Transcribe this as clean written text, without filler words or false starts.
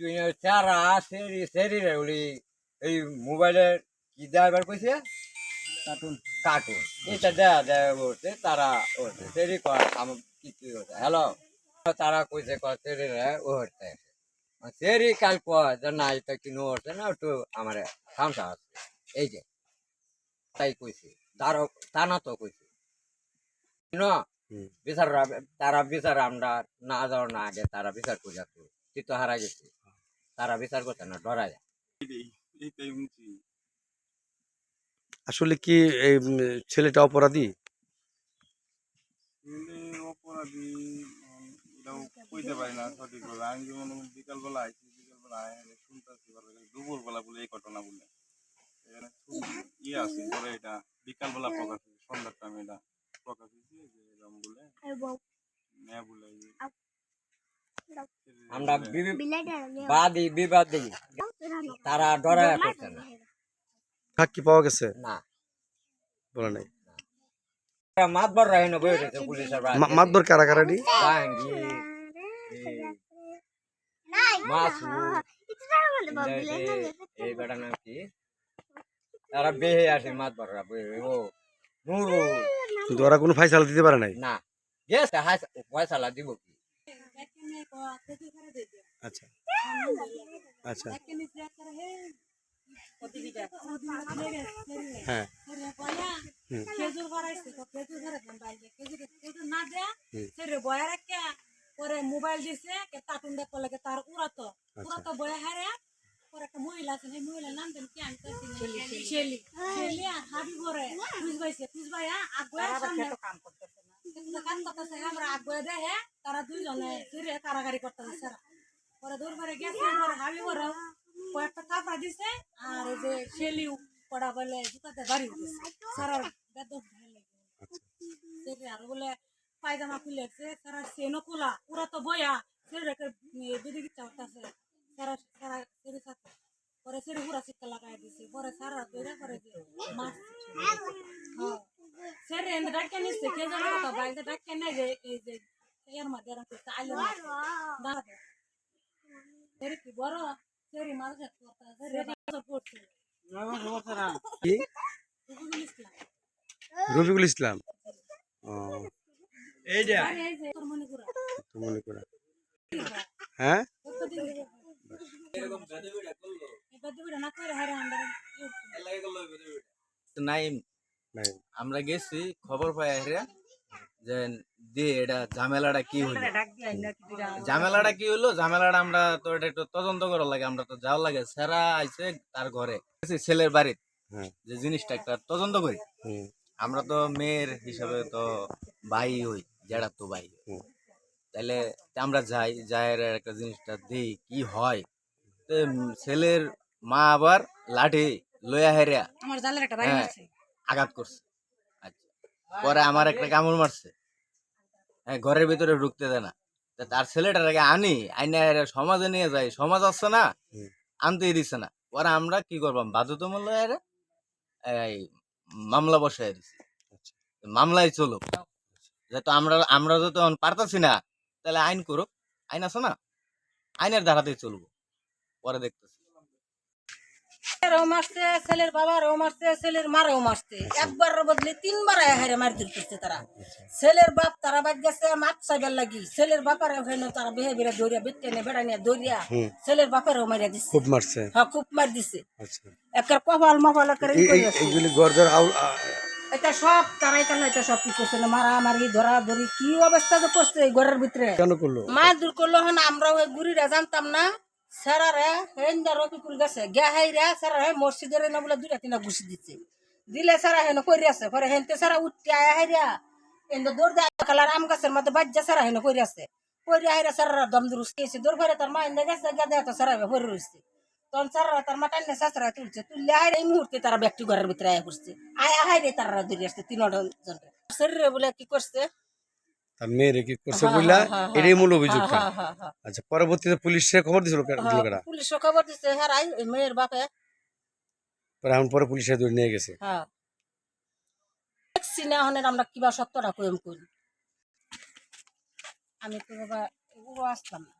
তুই চারা সেরি সেরি রে ওলি এই মোবাইলের কি দেবার কইছে কার্টুন কার্টুন এটা দেয়া দেয় বলছে তারা বলছে সেরি কর আমার কিছু হ্যালো তারা কইছে কর সেরি রে ও হচ্ছে সেরি কাল কয় যে না এটা কিনো হচ্ছে না একটু আমার সামসা আছে এই যে তাই কইছে তারও তা না তো কইছে না বিচার তারা বিচার আমরা না যাওয়ার না আগে তারা বিচার করে যাচ্ছ তুই তো হারা গেছি তারা বিচার করছে না ডরা যায় আসলে কি এই ছেলেটা অপরাধী? অপরাধী এটাও কইতে পারি না সঠিকভাবে। আমি যেমন বিকালবেলা আইছি, বিকালবেলা শুনতেছি দুপুরবেলা বলে এই ঘটনা বলে এখানে ইয়ে আছে পরে এটা বিকালবেলা প্রকাশ হয়েছে, সন্ধ্যার টাইম এটা প্রকাশ হয়েছে যে এরকম বলে মেয়ে বলে আমরা বাদী বিবাদী তারা ডরায় করছে না সাক্ষী পাওয়া গেছে? না বলে নাই। মাতবর রাহে না বই রয়েছে পুলিশের মাতবর কারা কারাডি? জাহাঙ্গীর মাসুদ এই বেটার নাম কি তারা বেহে আসে মাতবররা ও নুরু কিন্তু ওরা কোনো ফাইসালা দিতে পারে নাই। না গেছে পয়সালা দিব কি আচ্ছা আচ্ছা হ্যাঁ পরে মোবাইল দিছে কার্টুন দেখ লাগে তার উড়াতো উড়াতো বয়া হারে পরে একটা মহিলা আছে সেই মহিলার নাম দেন কি আমি শেলি শেলি আর হাবি পরে খুঁজবাইছে খুঁজবাইয়া আগুয়া সামনে কাম করতেছে না কাম করতেছে আমরা আগুয়া দেহে তারা দুইজনে ফিরে কারাগারি করতেছে সারা পরে দূর করে গেছে পরে হাবি পরে কয়েকটা কাপড় দিছে আর এই যে শেলিও পড়া বলে জুতাতে বাড়ি দিছে সারা বেদম ভালো লাগে আর বলে পায়জামা খুলেছে সারা সেনো খোলা পুরা তো বয়া সেটাকে দুদিকে চাপতেছে সারা সারা সেরে সাথে পরে সেরে পুরা শিক্ষা লাগাই দিছে পরে সারা দৌড়া করে মাছ হ্যাঁ সেরে এনে ডাক্কে নিচ্ছে কে জানে কথা বাইরে ডাক্কে নেই যে এই যে এর মধ্যে এরকম করতে আইলো না সেরে কি বড় সেরে মাছ করতে সেরে করছে কি রফিকুল ইসলাম ও এই যে মনে করা হ্যাঁ নাইম আমরা গেছি খবর পাই যে দিয়ে এটা ঝামেলাটা কি হলো ঝামেলাটা আমরা তো এটা একটু তদন্ত করার লাগে আমরা তো যাওয়ার লাগে সেরা আইছে তার ঘরে ছেলের বাড়িতে যে জিনিসটা একটা তদন্ত করি আমরা তো মেয়ের হিসাবে তো ভাই হই যেটা তো ভাই তাহলে আমরা যাই একটা জিনিসটা দিই কি হয় ছেলের মা আবার লাঠি লইয়া হেরিয়া আঘাত করছে আচ্ছা পরে আমার একটা কামড় মারছে হ্যাঁ ঘরের ভিতরে ঢুকতে দেয় না তার ছেলেটার আগে আনি আইনা সমাজে নিয়ে যাই সমাজ আসছে না আনতেই দিচ্ছে না পরে আমরা কি করবাম বাধ্যতামূলক লইয়া এই মামলা বসাই দিছি মামলায় চলো যেহেতু আমরা তো তখন পারতাছি না তাহলে আইন করুক আইন আছে না আইনের ধারাতেই চলবো পরে দেখতেছি মারছে ছেলের বাবা মারছে ছেলের মারাও মারছে একবার বদলে তিনবার হারে মার দিচ্ছে তারা ছেলের বাপ তারা বাদ গেছে মাছ চাইবার লাগি ছেলের বাপার তারা বেহে বেড়ে দৌড়িয়া বেটে নে বেড়া নিয়ে দৌড়িয়া ছেলের বাপারও মারিয়া দিচ্ছে খুব মারছে হ্যাঁ খুব মার দিছে একটা কপাল মপাল এটা সব তারাই কেন এটা সব কি করছে মারামারি ধরা ধরি কি অবস্থা যে করছে এই ঘরের ভিতরে কেন করলো মার দূর করলো হন আমরা ওই গুড়িরা জানতাম না সারারে হেন্দা রফিকুল গেছে গেহাইরা সারা মসজিদের না বলে দুইটা তিনটা ঘুষি দিচ্ছে দিলে সারা হেন করি আছে পরে হেনতে সারা উঠতে আয়া হাইরা এন্দা দৌড় দেয় কালার আম গাছের মধ্যে বাজ্যা সারা হেন করি আছে করি হাইরা সারা দম দুরুস্তি এসে দৌড় করে তার মা এন্দা গেছে গেদে তো সারা পরে রয়েছে তখন সারা তার মা টাইনে সাসরা তুলছে তুললে হাইরা এই মুহূর্তে তারা ব্যক্তি ঘরের ভিতরে আয়া করছে আয়া হাইরে তারা দৌড়ে আসছে তিনজন শরীরে বলে কি করছে তার মেয়েরে কি করছে বইলা এটাই মূল অভিযোগটা। আচ্ছা পরবর্তীতে পুলিশে খবর দিছিল পুলিশে খবর দিছে হ্যাঁ মেয়ের বাপে পরে পুলিশে ধরে নিয়ে গেছে। হ্যাঁ দেখছি না হনের আমরা কিবা সত্যটা কইম করি আমি তো বাবা আসতাম না।